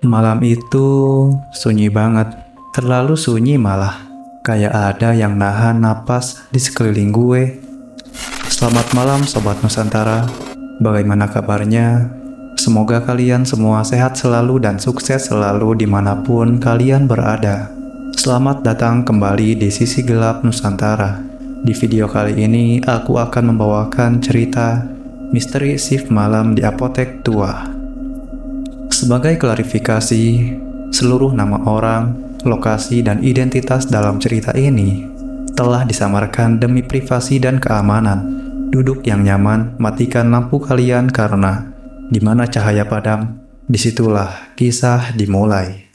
Malam itu sunyi banget, terlalu sunyi malah. Kayak ada yang nahan napas di sekeliling gue. Selamat malam Sobat Nusantara, bagaimana kabarnya? Semoga kalian semua sehat selalu dan sukses selalu dimanapun kalian berada. Selamat datang kembali di Sisi Gelap Nusantara. Di video kali ini aku akan membawakan cerita Misteri Shift Malam di Apotek Tua. Sebagai klarifikasi, seluruh nama orang, lokasi, dan identitas dalam cerita ini telah disamarkan demi privasi dan keamanan. Duduk yang nyaman, matikan lampu kalian karena di mana cahaya padam, disitulah kisah dimulai.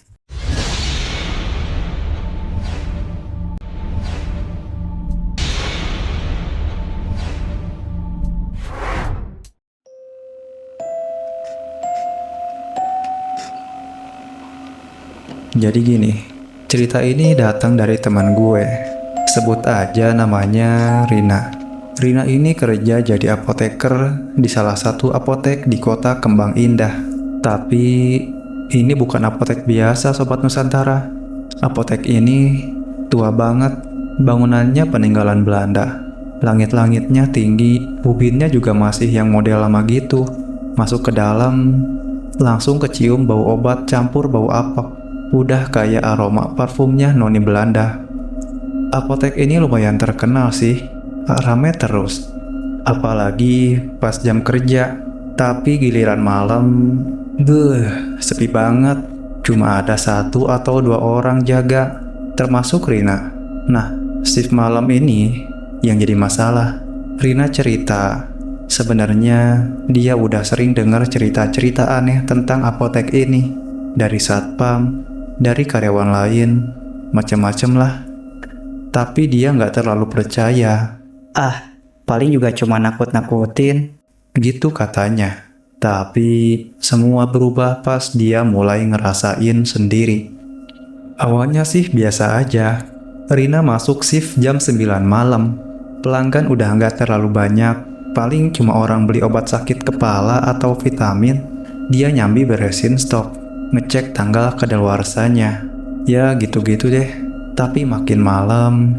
Jadi gini, cerita ini datang dari teman gue. Sebut aja namanya Rina. Rina ini kerja jadi apoteker di salah satu apotek di kota Kembang Indah. Tapi ini bukan apotek biasa Sobat Nusantara. Apotek ini tua banget, bangunannya peninggalan Belanda. Langit-langitnya tinggi, ubinnya juga masih yang model lama gitu. Masuk ke dalam, langsung kecium bau obat campur bau apek. Udah kayak aroma parfumnya noni Belanda. Apotek ini lumayan terkenal sih, rame terus. Apalagi pas jam kerja. Tapi giliran malam, sepi banget. Cuma ada 1 atau 2 orang jaga, termasuk Rina. Nah, shift malam ini yang jadi masalah. Rina cerita, sebenarnya dia udah sering dengar cerita-cerita aneh tentang apotek ini. Dari satpam, dari karyawan lain, macam-macam lah. Tapi dia nggak terlalu percaya. Paling juga cuma nakut-nakutin. Gitu katanya. Tapi semua berubah pas dia mulai ngerasain sendiri. Awalnya sih biasa aja. Rina masuk shift jam 9 malam. Pelanggan udah nggak terlalu banyak. Paling cuma orang beli obat sakit kepala atau vitamin. Dia nyambi beresin stok, ngecek tanggal kadaluarsanya. Ya gitu-gitu deh. Tapi makin malam,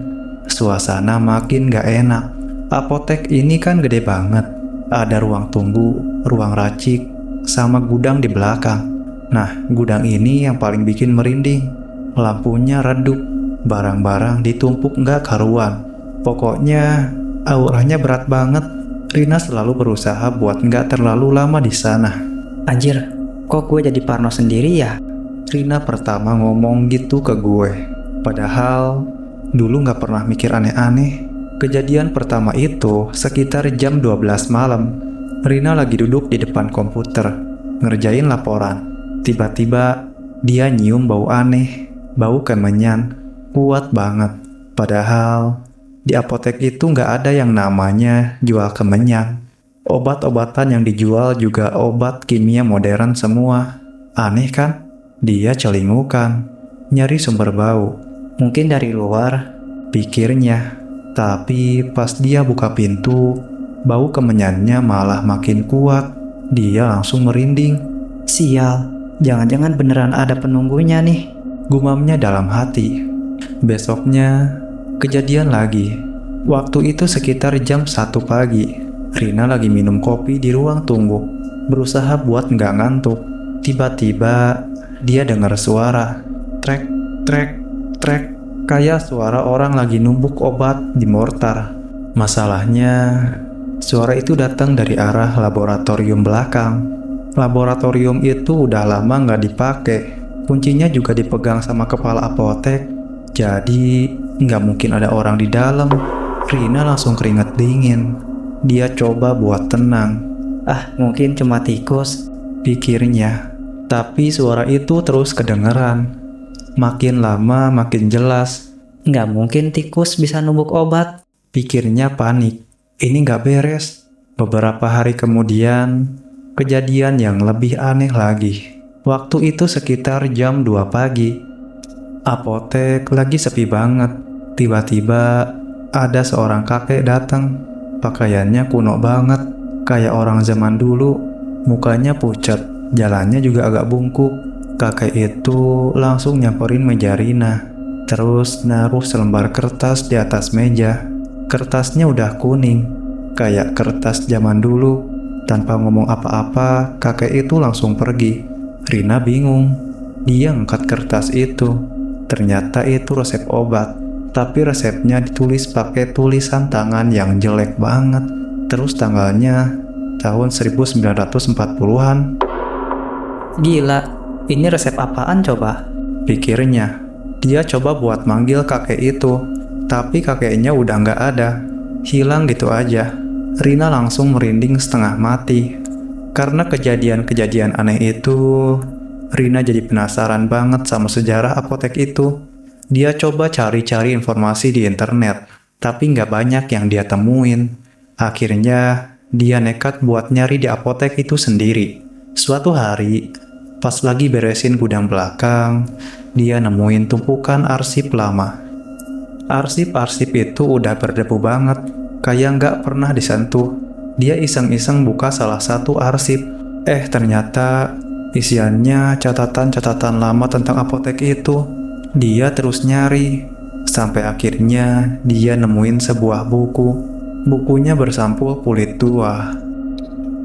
suasana makin gak enak. Apotek ini kan gede banget. Ada ruang tunggu, ruang racik, sama gudang di belakang. Nah, gudang ini yang paling bikin merinding. Lampunya redup, barang-barang ditumpuk gak karuan. Pokoknya auranya berat banget. Rina selalu berusaha buat gak terlalu lama di sana. Anjir, kok gue jadi parno sendiri ya? Rina pertama ngomong gitu ke gue. Padahal dulu gak pernah mikir aneh-aneh. Kejadian pertama itu sekitar jam 12 malam. Rina lagi duduk di depan komputer, ngerjain laporan. Tiba-tiba dia nyium bau aneh, bau kemenyan, kuat banget. Padahal di apotek itu gak ada yang namanya jual kemenyan. Obat-obatan yang dijual juga obat kimia modern semua. Aneh kan? Dia celingukan, nyari sumber bau. Mungkin dari luar. Pikirnya. Tapi pas dia buka pintu, bau kemenyannya malah makin kuat. Dia langsung merinding. Sial, jangan-jangan beneran ada penunggunya nih. Gumamnya dalam hati. Besoknya, kejadian lagi. Waktu itu sekitar jam 1 pagi. Rina lagi minum kopi di ruang tunggu, berusaha buat nggak ngantuk. Tiba-tiba dia dengar suara trek, trek, trek, kayak suara orang lagi numbuk obat di mortar. Masalahnya, suara itu datang dari arah laboratorium belakang. Laboratorium itu udah lama nggak dipakai. Kuncinya juga dipegang sama kepala apotek. Jadi nggak mungkin ada orang di dalam. Rina langsung keringat dingin. Dia coba buat tenang. Mungkin cuma tikus, pikirnya. Tapi suara itu terus kedengeran. Makin lama makin jelas. Nggak mungkin tikus bisa numbuk obat. Pikirnya panik. Ini nggak beres. Beberapa hari kemudian, kejadian yang lebih aneh lagi. Waktu itu sekitar jam 2 pagi. Apotek lagi sepi banget. Tiba-tiba ada seorang kakek datang. Pakaiannya kuno banget, kayak orang zaman dulu. Mukanya pucat, jalannya juga agak bungkuk. Kakek itu langsung nyamperin meja Rina, terus naruh selembar kertas di atas meja. Kertasnya udah kuning, kayak kertas zaman dulu. Tanpa ngomong apa-apa, kakek itu langsung pergi. Rina bingung. Dia angkat kertas itu. Ternyata itu resep obat, tapi resepnya ditulis pakai tulisan tangan yang jelek banget. Terus tanggalnya tahun 1940-an. Gila, ini resep apaan coba? Pikirnya. Dia coba buat manggil kakek itu, tapi kakeknya udah nggak ada. Hilang gitu aja. Rina langsung merinding setengah mati. Karena kejadian-kejadian aneh itu, Rina jadi penasaran banget sama sejarah apotek itu. Dia coba cari-cari informasi di internet, tapi nggak banyak yang dia temuin. Akhirnya, dia nekat buat nyari di apotek itu sendiri. Suatu hari, pas lagi beresin gudang belakang, dia nemuin tumpukan arsip lama. Arsip-arsip itu udah berdebu banget, kayak nggak pernah disentuh. Dia iseng-iseng buka salah satu arsip. Ternyata isiannya catatan-catatan lama tentang apotek itu. Dia terus nyari, sampai akhirnya dia nemuin sebuah buku. Bukunya bersampul kulit tua.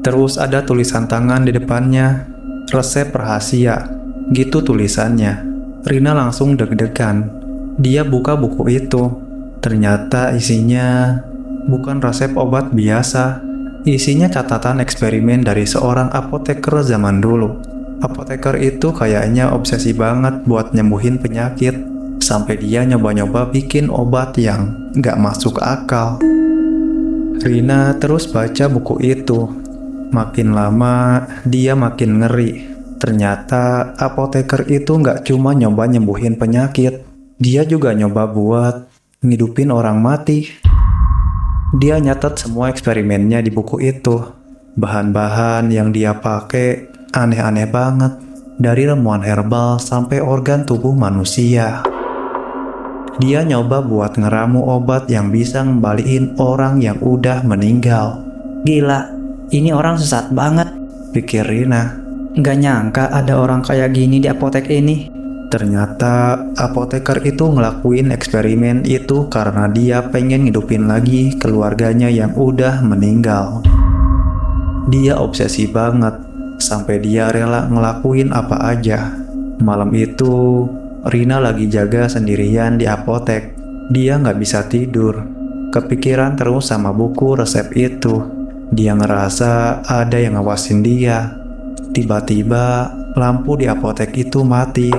Terus ada tulisan tangan di depannya, resep rahasia, gitu tulisannya. Rina langsung deg-degan. Dia buka buku itu. Ternyata isinya bukan resep obat biasa. Isinya catatan eksperimen dari seorang apoteker zaman dulu. Apoteker itu kayaknya obsesi banget buat nyembuhin penyakit, sampai dia nyoba-nyoba bikin obat yang nggak masuk akal. Rina terus baca buku itu. Makin lama, dia makin ngeri. Ternyata apoteker itu nggak cuma nyoba nyembuhin penyakit, dia juga nyoba buat ngidupin orang mati. Dia nyatet semua eksperimennya di buku itu. Bahan-bahan yang dia pakai aneh-aneh banget, dari ramuan herbal sampai organ tubuh manusia. Dia nyoba buat ngeramu obat yang bisa ngembaliin orang yang udah meninggal. Gila, ini orang sesat banget. Pikir Rina. Nggak nyangka ada orang kayak gini di apotek ini. Ternyata apoteker itu ngelakuin eksperimen itu karena dia pengen ngidupin lagi keluarganya yang udah meninggal. Dia obsesi banget, sampai dia rela ngelakuin apa aja. Malam itu, Rina lagi jaga sendirian di apotek. Dia nggak bisa tidur, kepikiran terus sama buku resep itu. Dia ngerasa ada yang ngawasin dia. Tiba-tiba, lampu di apotek itu mati.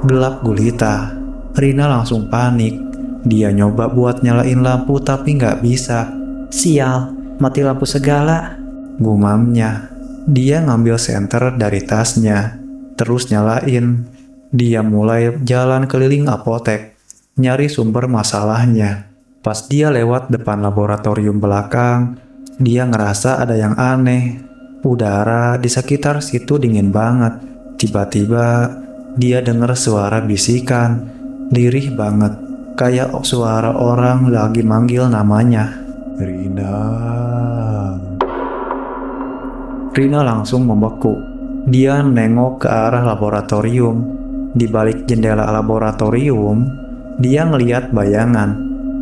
Gelap gulita. Rina langsung panik. Dia nyoba buat nyalain lampu tapi nggak bisa. Sial, mati lampu segala. Gumamnya. Dia ngambil senter dari tasnya, terus nyalain. Dia mulai jalan keliling apotek, nyari sumber masalahnya. Pas dia lewat depan laboratorium belakang, dia ngerasa ada yang aneh. Udara di sekitar situ dingin banget. Tiba-tiba, dia dengar suara bisikan, lirih banget, kayak suara orang lagi manggil namanya. Rina. Rina langsung membeku. Dia nengok ke arah laboratorium. Di balik jendela laboratorium, dia ngeliat bayangan.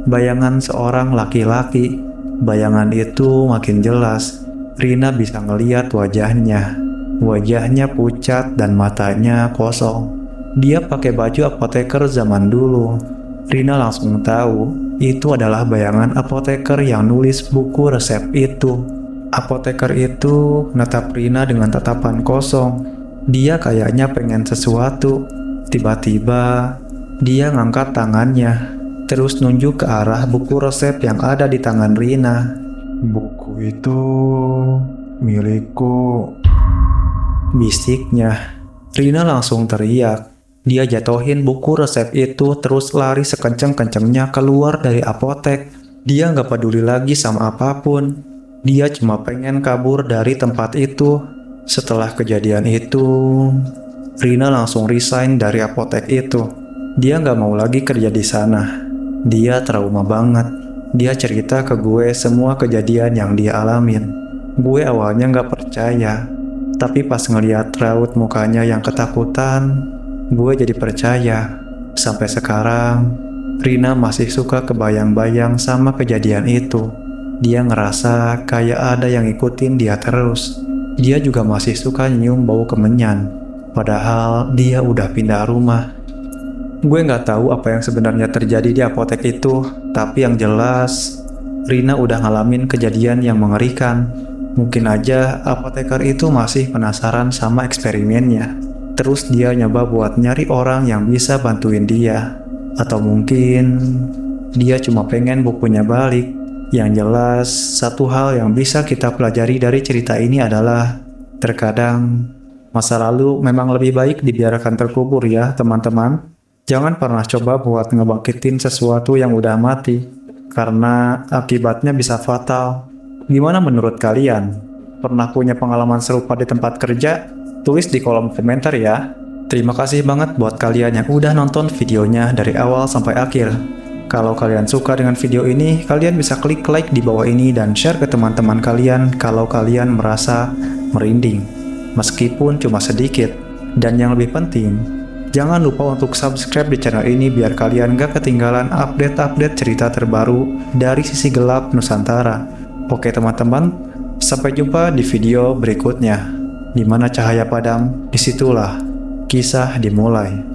Bayangan seorang laki-laki. Bayangan itu makin jelas. Rina bisa ngeliat wajahnya. Wajahnya pucat dan matanya kosong. Dia pakai baju apoteker zaman dulu. Rina langsung tahu itu adalah bayangan apoteker yang nulis buku resep itu. Apoteker itu natap Rina dengan tatapan kosong. Dia kayaknya pengen sesuatu. Tiba-tiba, dia ngangkat tangannya, terus nunjuk ke arah buku resep yang ada di tangan Rina. Buku itu milikku, bisiknya. Rina langsung teriak. Dia jatuhin buku resep itu terus lari sekenceng-kencengnya keluar dari apotek. Dia nggak peduli lagi sama apapun. Dia cuma pengen kabur dari tempat itu. Setelah kejadian itu, Rina langsung resign dari apotek itu. Dia nggak mau lagi kerja di sana. Dia trauma banget. Dia cerita ke gue semua kejadian yang dia alamin. Gue awalnya nggak percaya, Tapi pas ngeliat raut mukanya yang ketakutan, gue jadi percaya. Sampai sekarang, Rina masih suka kebayang-bayang sama kejadian itu. Dia ngerasa kayak ada yang ngikutin dia terus. Dia juga masih suka nyium bau kemenyan, padahal dia udah pindah rumah. Gue nggak tahu apa yang sebenarnya terjadi di apotek itu, tapi yang jelas Rina udah ngalamin kejadian yang mengerikan. Mungkin aja apoteker itu masih penasaran sama eksperimennya. Terus dia nyoba buat nyari orang yang bisa bantuin dia. Atau mungkin dia cuma pengen bukunya balik. Yang jelas, satu hal yang bisa kita pelajari dari cerita ini adalah terkadang masa lalu memang lebih baik dibiarkan terkubur ya teman-teman. Jangan pernah coba buat ngebangkitin sesuatu yang udah mati, karena akibatnya bisa fatal. Gimana menurut kalian? Pernah punya pengalaman serupa di tempat kerja? Tulis di kolom komentar ya. Terima kasih banget buat kalian yang udah nonton videonya dari awal sampai akhir. Kalau kalian suka dengan video ini, kalian bisa klik like di bawah ini dan share ke teman-teman kalian kalau kalian merasa merinding, meskipun cuma sedikit. Dan yang lebih penting, jangan lupa untuk subscribe di channel ini biar kalian gak ketinggalan update-update cerita terbaru dari sisi gelap Nusantara. Oke teman-teman, sampai jumpa di video berikutnya. Di mana cahaya padam, disitulah kisah dimulai.